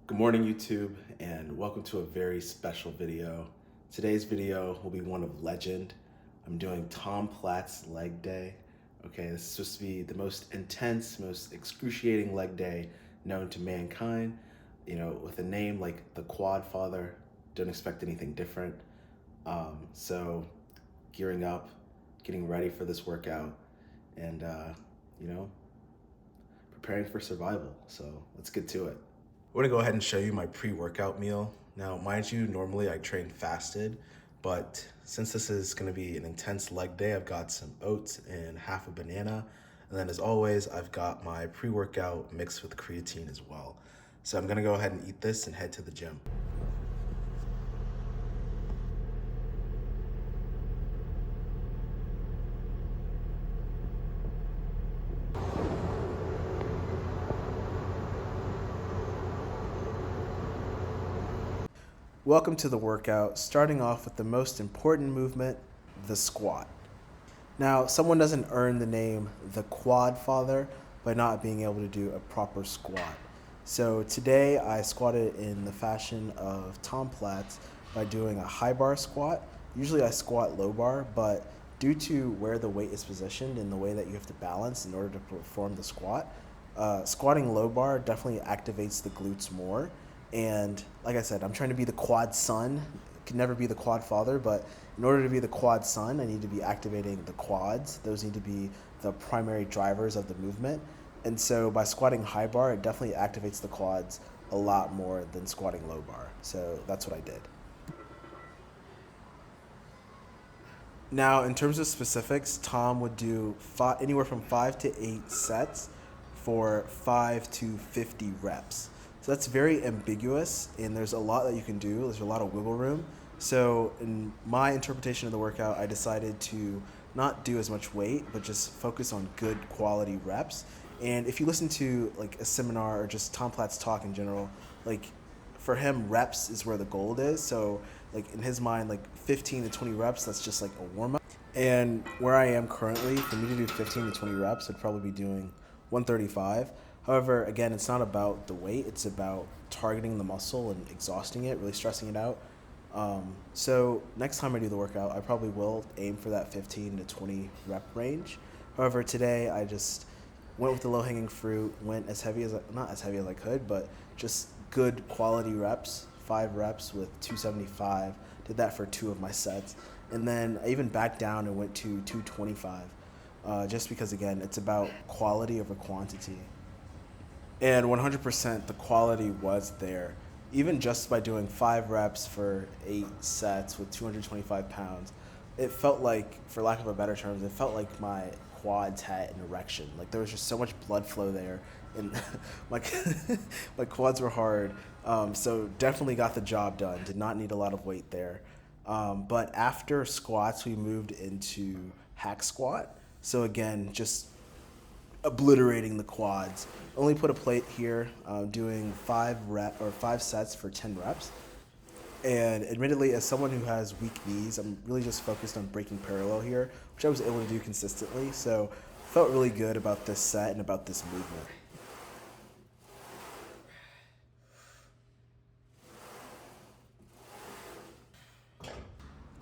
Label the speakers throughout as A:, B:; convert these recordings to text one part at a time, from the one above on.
A: Good morning, YouTube, and welcome to a very special video. Today's video will be one of legend. I'm doing Tom Platz leg day. Okay, this is supposed to be the most intense, most excruciating leg day known to mankind. You know, with a name like the Quad Father, don't expect anything different. So, gearing up, getting ready for this workout, and you know, preparing for survival. So let's get to it. I want to go ahead and show you my pre-workout meal. Now, mind you, normally I train fasted, but since this is going to be an intense leg day, I've got some oats and half a banana. And then as always, I've got my pre-workout mixed with creatine as well. So I'm going to go ahead and eat this and head to the gym. Welcome to the workout, starting off with the most important movement, the squat. Now, someone doesn't earn the name the Quad Father by not being able to do a proper squat. So today I squatted in the fashion of Tom Platz by doing a high bar squat. Usually I squat low bar, but due to where the weight is positioned and the way that you have to balance in order to perform the squat, squatting low bar definitely activates the glutes more. And like I said, I'm trying to be the QuadSon. Could never be the Quad Father, but in order to be the QuadSon, I need to be activating the quads. Those need to be the primary drivers of the movement. And so by squatting high bar, it definitely activates the quads a lot more than squatting low bar. So that's what I did. Now, in terms of specifics, Tom would do anywhere from 5 to 8 sets for 5 to 50 reps. So that's very ambiguous, and there's a lot that you can do. There's a lot of wiggle room. So in my interpretation of the workout, I decided to not do as much weight, but just focus on good quality reps. And if you listen to like a seminar or just Tom Platz talk in general, like for him, reps is where the gold is. So like in his mind, like 15 to 20 reps, that's just like a warm up. And where I am currently, for me to do 15 to 20 reps, I'd probably be doing 135. However, again, it's not about the weight, it's about targeting the muscle and exhausting it, really stressing it out. So next time I do the workout, I probably will aim for that 15 to 20 rep range. However, today I just went with the low-hanging fruit, went as heavy as, not as heavy as I could, but just good quality reps, 5 reps with 275. Did that for 2 of my sets. And then I even backed down and went to 225, just because, again, it's about quality over quantity. And 100% the quality was there. Even just by doing 5 reps for 8 sets with 225 pounds, it felt like, for lack of a better term, it felt like my quads had an erection. Like there was just so much blood flow there, and my quads were hard. So definitely got the job done. Did not need a lot of weight there. But after squats, we moved into hack squat. So again, just obliterating the quads. Only put a plate here, doing 5 sets for 10 reps. And admittedly, as someone who has weak knees, I'm really just focused on breaking parallel here, which I was able to do consistently. So felt really good about this set and about this movement.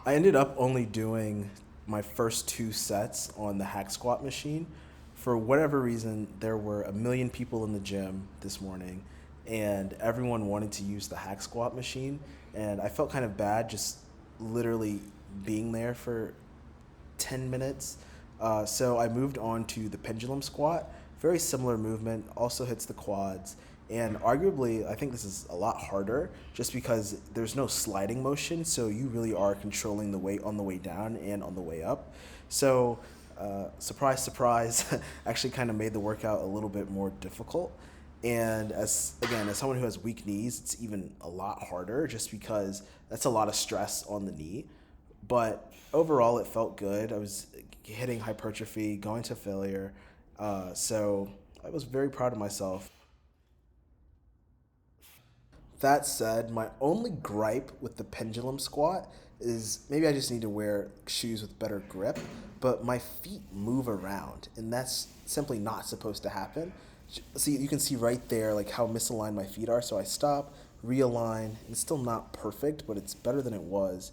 A: I ended up only doing my first 2 sets on the hack squat machine. For whatever reason, there were a million people in the gym this morning, and everyone wanted to use the hack squat machine. And I felt kind of bad just literally being there for 10 minutes. So I moved on to the pendulum squat. Very similar movement, also hits the quads. And arguably, I think this is a lot harder just because there's no sliding motion. So you really are controlling the weight on the way down and on the way up. So surprise, surprise, actually kind of made the workout a little bit more difficult. And as someone who has weak knees, it's even a lot harder just because that's a lot of stress on the knee. But overall, it felt good. I was hitting hypertrophy, going to failure. So I was very proud of myself. That said, my only gripe with the pendulum squat is maybe I just need to wear shoes with better grip, but my feet move around, and that's simply not supposed to happen. See, you can see right there like how misaligned my feet are. So I stop, realign, and it's still not perfect, but it's better than it was.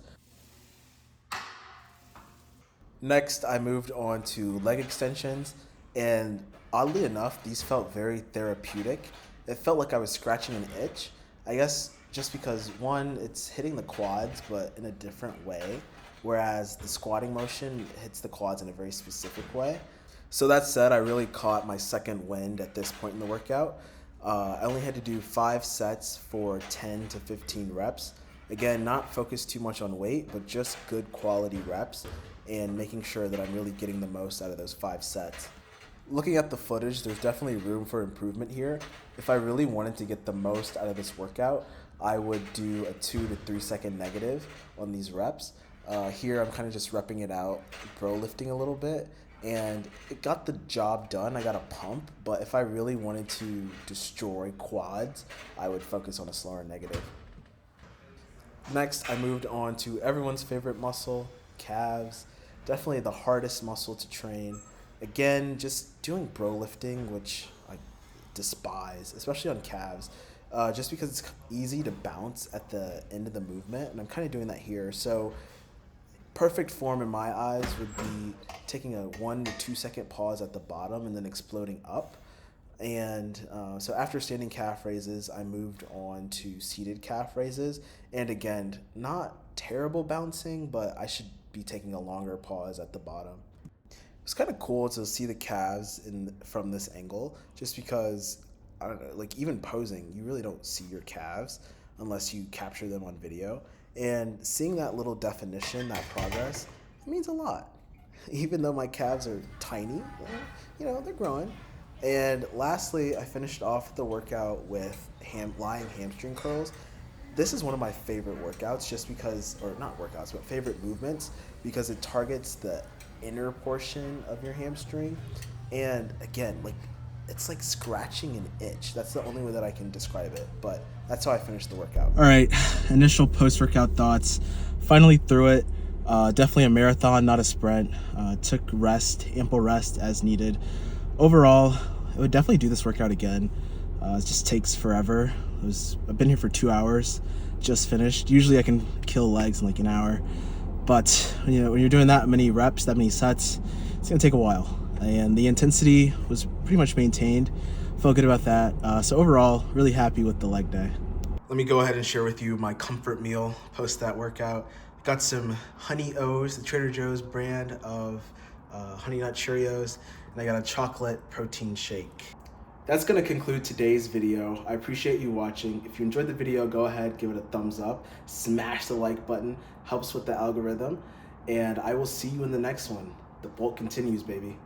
A: Next, I moved on to leg extensions, and oddly enough, these felt very therapeutic. It felt like I was scratching an itch. I guess just because one, it's hitting the quads, but in a different way, whereas the squatting motion hits the quads in a very specific way. So that said, I really caught my second wind at this point in the workout. I only had to do 5 sets for 10 to 15 reps. Again, not focused too much on weight, but just good quality reps and making sure that I'm really getting the most out of those 5 sets. Looking at the footage, there's definitely room for improvement here. If I really wanted to get the most out of this workout, I would do a 2 to 3 second negative on these reps. Here I'm kind of just repping it out, bro lifting a little bit, and it got the job done. I got a pump, but if I really wanted to destroy quads, I would focus on a slower negative. Next, I moved on to everyone's favorite muscle, calves. Definitely the hardest muscle to train. Again, just doing bro lifting, which I despise, especially on calves, just because it's easy to bounce at the end of the movement, and I'm kind of doing that here. So perfect form in my eyes would be taking a 1 to 2 second pause at the bottom and then exploding up. And so after standing calf raises, I moved on to seated calf raises. And again, not terrible bouncing, but I should be taking a longer pause at the bottom. It's kind of cool to see the calves from this angle, just because, I don't know, like even posing, you really don't see your calves unless you capture them on video. And seeing that little definition, that progress, it means a lot. Even though my calves are tiny, they're growing. And lastly, I finished off the workout with lying hamstring curls. This is one of my favorite workouts just because, or not workouts, but favorite movements, because it targets the inner portion of your hamstring. And again, it's like scratching an itch. That's the only way that I can describe it, but that's how I finished the workout.
B: All right, initial post-workout thoughts. Finally through it. Definitely a marathon, not a sprint. Took ample rest as needed. Overall, I would definitely do this workout again. It just takes forever. I've been here for 2 hours, just finished. Usually I can kill legs in like an hour, but when you're doing that many reps, that many sets, it's gonna take a while. And the intensity was pretty much maintained. Felt good about that. So overall, really happy with the leg day.
A: Let me go ahead and share with you my comfort meal post that workout. Got some Honey O's, the Trader Joe's brand of Honey Nut Cheerios, and I got a chocolate protein shake. That's going to conclude today's video. I appreciate you watching. If you enjoyed the video, go ahead, give it a thumbs up, smash the like button, helps with the algorithm, and I will see you in the next one. The bulk continues, baby.